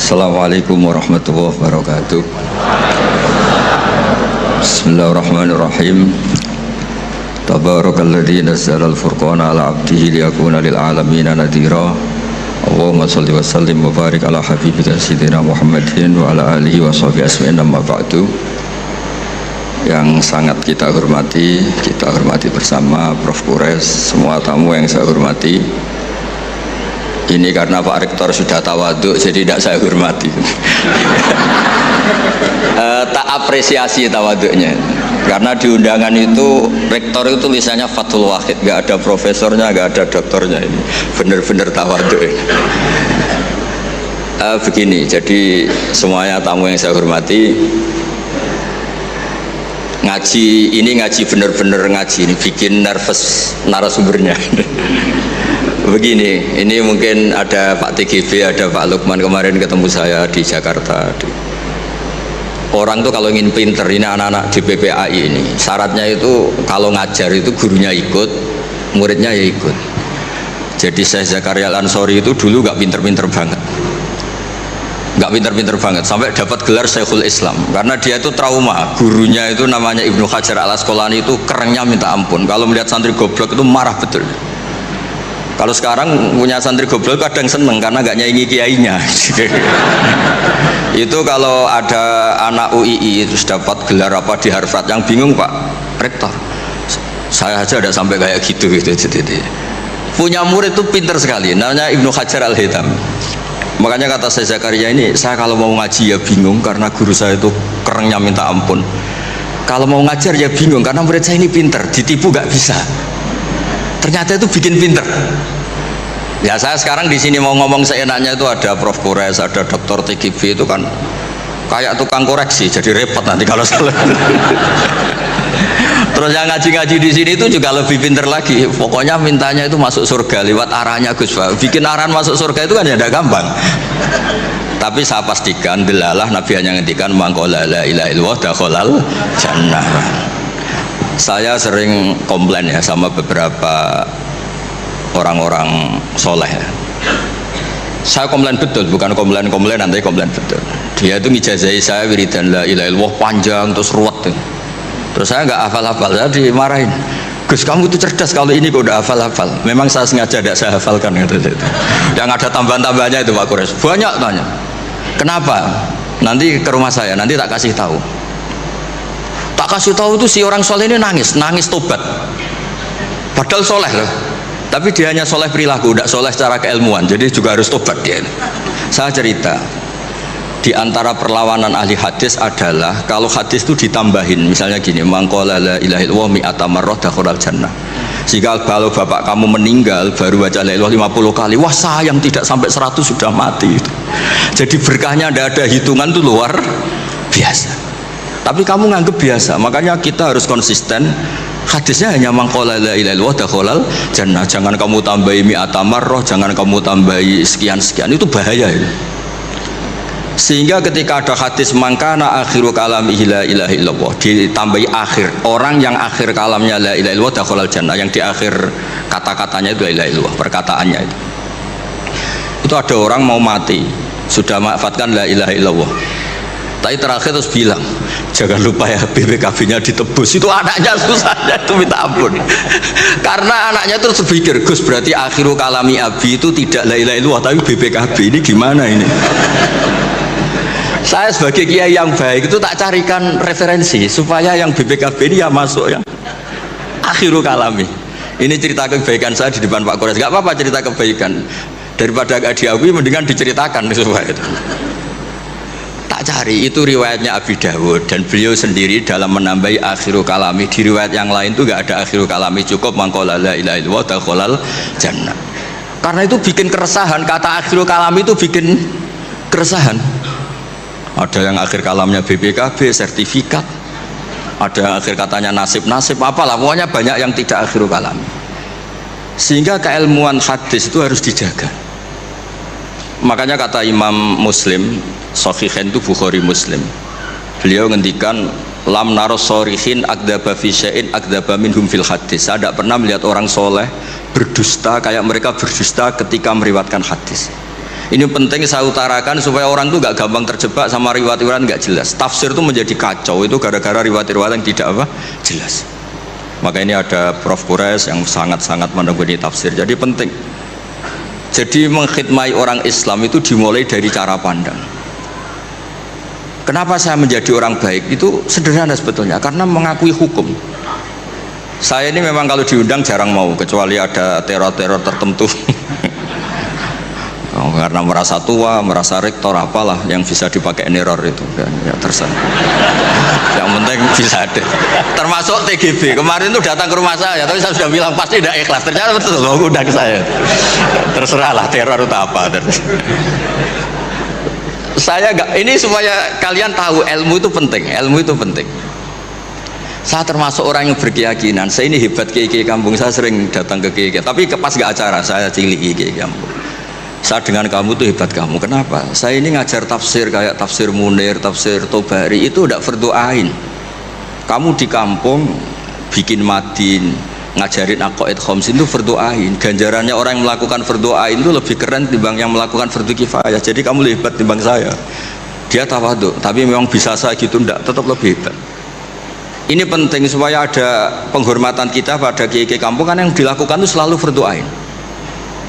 Assalamualaikum warahmatullahi wabarakatuh. Bismillahirrahmanirrahim. Tabarakalladzi nazzala al-furqana ala 'abdihi liyakuna lil 'alamin nadhira. Allahumma shalli wa sallim wa barik ala habibika sayyidina Muhammadin wa ala alihi wa sahbihi asma'in amma ba'du. Yang sangat kita hormati bersama Prof. Kures, semua tamu yang saya hormati. Ini karena Pak Rektor sudah tawaduk, jadi tidak saya hormati. Tak apresiasi tawaduknya. Karena di undangan itu Rektor itu tulisannya Fathul Wahid, nggak ada profesornya, nggak ada doktornya. Ini benar-benar tawaduk. Begini, jadi semuanya tamu yang saya hormati, ngaji benar-benar ngaji, ini bikin nervous narasumbernya. Begini, ini mungkin ada Pak TGB, ada Pak Lukman kemarin ketemu saya di Jakarta. Orang tuh kalau ingin pinter, ini anak-anak di PPAI ini, syaratnya itu kalau ngajar itu gurunya ikut, muridnya ya ikut. Jadi Syekh Zakaria Al-Ansori itu dulu gak pinter-pinter banget, sampai dapat gelar Syekhul Islam, karena dia itu trauma. Gurunya itu namanya Ibnu Hajar Al-Asqalani, itu kerennya minta ampun. Kalau melihat santri goblok itu marah betul. Kalau sekarang punya santri goblok kadang seneng karena gak nyaingi kiainya. Itu kalau ada anak UII terus dapat gelar apa di Harvard, yang bingung Pak Rektor, saya aja ada sampai kayak gitu. Punya murid itu pinter sekali, namanya Ibnu Hajar Al-Haythami. Makanya kata saya Zakaria ini, saya kalau mau ngaji ya bingung karena guru saya itu kerennya minta ampun. Kalau mau ngajar ya bingung karena murid saya ini pinter, ditipu gak bisa. Ternyata itu bikin pinter. Ya saya sekarang di sini mau ngomong seenaknya, itu ada Prof. Kures, ada Dr. TGB, itu kan kayak tukang koreksi, jadi repot nanti kalau salah. Terus yang ngaji-ngaji di sini itu juga lebih pinter lagi. Pokoknya mintanya itu masuk surga lewat arahnya Gus Pak. Bikin arahan masuk surga itu kan ya tidak gampang. Tapi saya pastikan delalah Nabi hanya ngendikan mangkola la ilaha illallah dakhalal jannah. Saya sering komplain ya sama beberapa orang-orang soleh ya. Saya komplain betul, bukan komplain nanti komplain betul. Dia itu ngijazahi saya wiridan la ilaha illallah panjang terus ruwet. Terus saya nggak hafal-hafal, saya dimarahin. Gus, kamu itu cerdas kalau ini kok udah hafal-hafal. Memang saya sengaja tidak saya hafalkan gitu. Yang ada tambahan-tambahannya itu Pak Kures. Banyak tanya. Kenapa? Nanti ke rumah saya, nanti tak kasih tahu. Tak kasih tahu itu si orang soleh ini nangis tobat. Padahal soleh loh, tapi dia hanya soleh perilaku, tidak soleh secara keilmuan. Jadi juga harus tobat dia. Saya cerita, di antara perlawanan ahli hadis adalah kalau hadis itu ditambahin, misalnya gini, mangqala la ilaha illallah mi'ata marrah dakhalal jannah. Jika kalau bapak kamu meninggal baru baca la ilaha 50 kali, wah sayang tidak sampai 100 sudah mati. Jadi berkahnya tidak ada hitungan, itu luar biasa. Tapi kamu nganggep biasa, makanya kita harus konsisten. Hadisnya hanya mangqala la ilaha illallah dakhalal jannah. Jangan kamu tambahi mi'ata marrah, jangan kamu tambahi sekian-sekian, itu bahaya ya. Sehingga ketika ada hadis mangkana akhiru kalamihi la ilaha illallah, ditambahi akhir, orang yang akhir kalamnya la ilaha illallah dakhalal jannah, yang di akhir kata-katanya itu la ilaha illallah, perkataannya itu. Itu ada orang mau mati, sudah mafatkan la ilaha illallah, tapi terakhir terus bilang jangan lupa ya BPKB-nya ditebus. Itu anaknya susahnya itu minta ampun. Karena anaknya terus berpikir, Gus berarti akhiru kalami abi itu tidak la ilaha illallah tapi BPKB, ini gimana ini? Saya sebagai kiai yang baik itu tak carikan referensi supaya yang BPKB ini ya masuk yang akhiru kalami. Ini cerita kebaikan saya di depan Pak Kores. Gak apa-apa cerita kebaikan, daripada gak diakui mendingan diceritakan supaya itu. Tak cari, itu riwayatnya Abi Dawud, dan beliau sendiri dalam menambahi akhiru kalami. Di riwayat yang lain itu gak ada akhiru kalami, cukup mangqala la ilaha illallah dakhalal jannah. Karena itu bikin keresahan, kata akhiru kalami itu bikin keresahan. Ada yang akhir kalamnya BPKB, sertifikat, ada yang akhir katanya nasib-nasib, apalah, pokoknya banyak yang tidak akhiru kalami. Sehingga keilmuan hadis itu harus dijaga. Makanya kata Imam Muslim, Sahihain itu Bukhari Muslim, beliau ngendikan lam naros sorihin akdaba fi syai'in akdaba minhum fil hadis. Saya tidak pernah melihat orang soleh berdusta kayak mereka berdusta ketika meriwayatkan hadis. Ini penting saya utarakan supaya orang itu nggak gampang terjebak sama riwayat-riwayat nggak jelas. Tafsir itu menjadi kacau itu gara-gara riwayat-riwayat yang tidak apa jelas. Maka ini ada Prof. Quraisy yang sangat-sangat menekuni tafsir. Jadi penting. Jadi mengkhidmati orang Islam itu dimulai dari cara pandang. Kenapa saya menjadi orang baik? Itu sederhana sebetulnya, karena mengakui hukum. Saya ini memang kalau diundang jarang mau, kecuali ada teror-teror tertentu. Karena merasa tua, merasa rektor apalah yang bisa dipakai neror itu ya terserah. Yang penting bisa ada. Termasuk TGB kemarin tuh datang ke rumah saya, tapi saya sudah bilang pasti tidak ikhlas. Ternyata betul loh udah ke saya. Terserahlah teror itu apa. Saya enggak, ini supaya kalian tahu ilmu itu penting. Ilmu itu penting. Saya termasuk orang yang berkeyakinan. Saya ini hebat kiai-kiai kampung. Saya sering datang ke kiai-kiai. Tapi pas nggak acara saya cilik kiai kampung. Saya dengan kamu tuh hebat kamu. Kenapa? Saya ini ngajar tafsir kayak tafsir Munir, tafsir Tobari itu udah fardu ain. Kamu di kampung bikin madin, ngajarin aqaid khamsin itu fardu ain. Ganjarannya orang yang melakukan fardu ain itu lebih keren timbang yang melakukan fardu kifayah. Jadi kamu lebih hebat timbang saya. Dia tawadhu, tapi memang bisa saya gitu enggak, tetap lebih hebat. Ini penting supaya ada penghormatan kita pada kiai-kiai kampung kan yang dilakukan itu selalu fardu ain.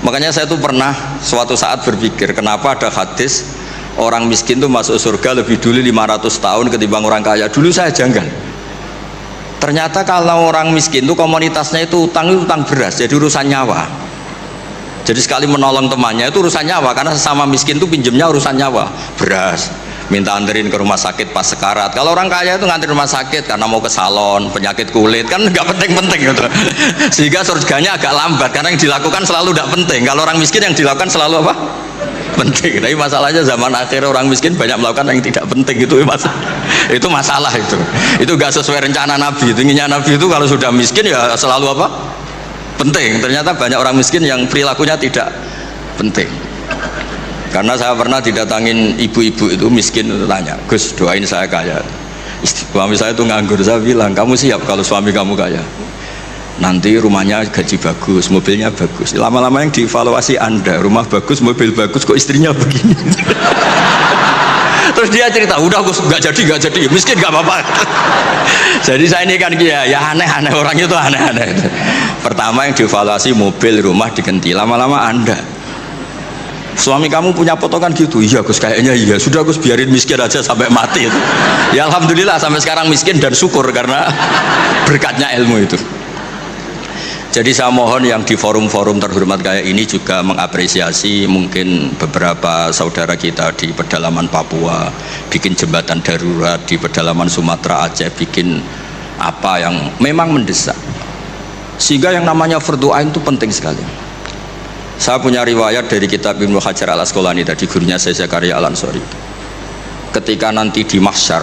Makanya saya tuh pernah suatu saat berpikir kenapa ada hadis orang miskin tuh masuk surga lebih dulu 500 tahun ketimbang orang kaya. Dulu saya janggal. Ternyata kalau orang miskin tuh komunitasnya itu utang beras, jadi urusan nyawa. Jadi sekali menolong temannya itu urusan nyawa, karena sesama miskin tuh pinjemnya urusan nyawa, beras. Minta anterin ke rumah sakit pas sekarat. Kalau orang kaya itu nganterin rumah sakit karena mau ke salon, penyakit kulit, kan nggak penting-penting gitu. Sehingga surganya agak lambat karena yang dilakukan selalu tidak penting. Kalau orang miskin yang dilakukan selalu apa? Penting. Tapi masalahnya zaman akhir orang miskin banyak melakukan yang tidak penting itu masalah itu. Itu nggak sesuai rencana Nabi. Inginnya Nabi itu kalau sudah miskin ya selalu apa? Penting. Ternyata banyak orang miskin yang perilakunya tidak penting. Karena saya pernah didatangin ibu-ibu itu miskin itu tanya, Gus doain saya kaya. Suami saya itu nganggur, saya bilang kamu siap kalau suami kamu kaya? Nanti rumahnya gaji bagus, mobilnya bagus. Lama-lama yang dievaluasi Anda, rumah bagus, mobil bagus, kok istrinya begini? Terus dia cerita, udah Gus nggak jadi, miskin nggak apa-apa. Jadi saya ini kan ya aneh-aneh, orang itu aneh-aneh. Pertama yang dievaluasi mobil, rumah diganti, lama-lama Anda. Suami kamu punya potongan gitu? Iya Gus, kayaknya iya. Sudah Gus, biarin miskin aja sampai mati itu. Ya alhamdulillah sampai sekarang miskin dan syukur karena berkatnya ilmu itu. Jadi saya mohon yang di forum-forum terhormat kayak ini juga mengapresiasi mungkin beberapa saudara kita di pedalaman Papua bikin jembatan darurat, di pedalaman Sumatera Aceh bikin apa yang memang mendesak. Sehingga yang namanya fardu ain itu penting sekali. Saya punya riwayat dari kitab Ibnu Hajar al-Asqalani tadi, gurunya saya Zakaria Al-Ansori. Ketika nanti di mahsyar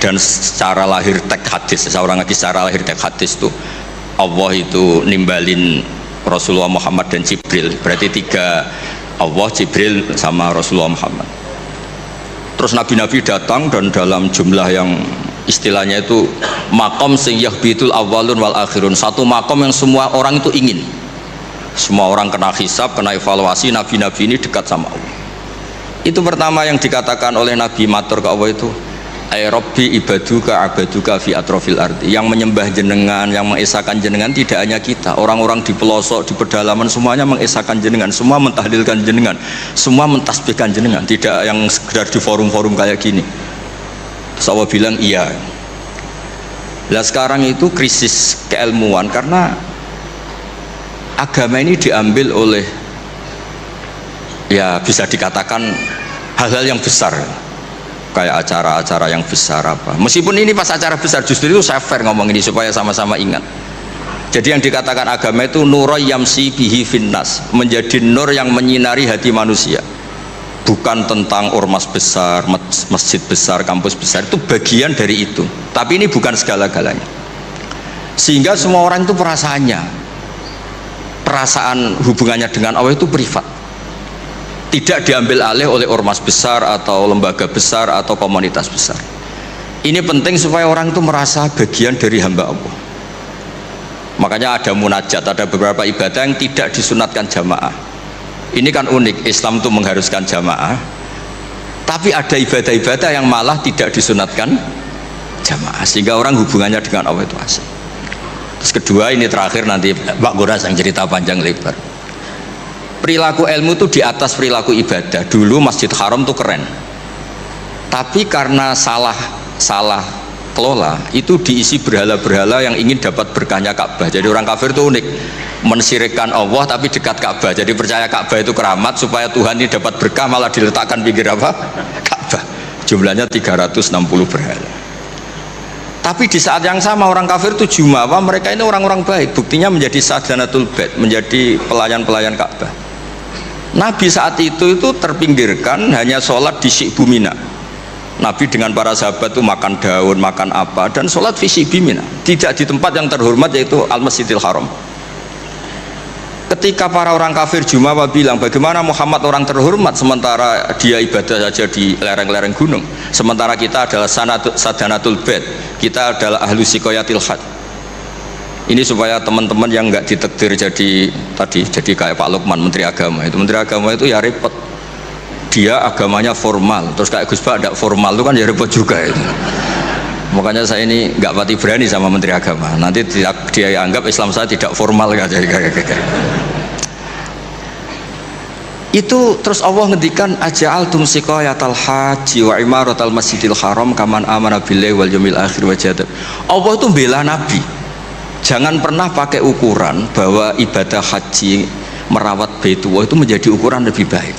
dan secara lahir teks hadis, seorang lagi secara lahir teks hadis itu Allah itu nimbalin Rasulullah Muhammad dan Jibril. Berarti tiga, Allah, Jibril sama Rasulullah Muhammad. Terus nabi-nabi datang dan dalam jumlah yang istilahnya itu makom sing yahbitul awwalun wal akhirun. Satu makom yang semua orang itu ingin. Semua orang kena hisab, kena evaluasi, nabi-nabi ini dekat sama Allah. Itu pertama yang dikatakan oleh Nabi matur ke Allah itu, ay Rabbi ibaduka abaduka fi atrofil ardi. Yang menyembah jenengan, yang mengesahkan jenengan tidak hanya kita, orang-orang di pelosok, di pedalaman semuanya mengesahkan jenengan, semua mentahlilkan jenengan, semua mentasbihkan jenengan, tidak yang sekedar di forum-forum kayak gini. Terus Allah bilang iya. Nah sekarang itu krisis keilmuan karena agama ini diambil oleh ya bisa dikatakan hal-hal yang besar kayak acara-acara yang besar apa. Meskipun ini pas acara besar justru itu saya fair ngomong ini supaya sama-sama ingat. Jadi yang dikatakan agama itu nurul yamsi bihi finnas, menjadi nur yang menyinari hati manusia. Bukan tentang ormas besar, masjid besar, kampus besar, itu bagian dari itu. Tapi ini bukan segala-galanya. Sehingga semua orang itu perasaan hubungannya dengan Allah itu privat, tidak diambil alih oleh ormas besar atau lembaga besar atau komunitas besar. Ini penting supaya orang itu merasa bagian dari hamba Allah. Makanya ada munajat, ada beberapa ibadah yang tidak disunatkan jamaah. Ini kan unik, Islam itu mengharuskan jamaah, tapi ada ibadah-ibadah yang malah tidak disunatkan jamaah, sehingga orang hubungannya dengan Allah itu asik. Terus kedua, ini terakhir, nanti Pak Goras yang cerita panjang lebar. Perilaku ilmu itu di atas perilaku ibadah. Dulu Masjid Haram itu keren, tapi karena salah kelola, itu diisi berhala-berhala yang ingin dapat berkahnya Ka'bah. Jadi orang kafir itu unik, mensyirikkan Allah tapi dekat Ka'bah. Jadi percaya Ka'bah itu keramat, supaya Tuhan ini dapat berkah malah diletakkan pinggir apa? Ka'bah. Jumlahnya 360 berhala. Tapi di saat yang sama orang kafir itu jumawa, mereka ini orang-orang baik. Buktinya menjadi sadanatul bait, menjadi pelayan-pelayan Ka'bah. Nabi saat itu terpinggirkan, hanya sholat di Syi'bu Mina. Nabi dengan para sahabat itu makan daun, makan apa, dan sholat fi Syi'bi Mina, tidak di tempat yang terhormat yaitu Al-Masjidil Haram. Ketika para orang kafir jumawa bilang, bagaimana Muhammad orang terhormat sementara dia ibadah saja di lereng-lereng gunung, sementara kita adalah sadanatul bait, kita adalah ahlu sikoyatil had. Ini supaya teman-teman yang nggak ditakdir jadi kayak Pak Lukman, Menteri Agama itu ya repot. Dia agamanya formal, terus kayak Gus Pak tidak formal itu kan ya repot juga itu. Makanya saya ini nggak pati berani sama Menteri Agama, nanti dia anggap Islam saya tidak formal kan, jadi kayak itu. Terus Allah ngendikan aja'altum siqayatal haji wa imaratal masjidil haram kaman amana billahi wal yawmil akhir wa jahada. Allah itu bela Nabi, jangan pernah pakai ukuran bahwa ibadah haji merawat Baitullah itu menjadi ukuran lebih baik.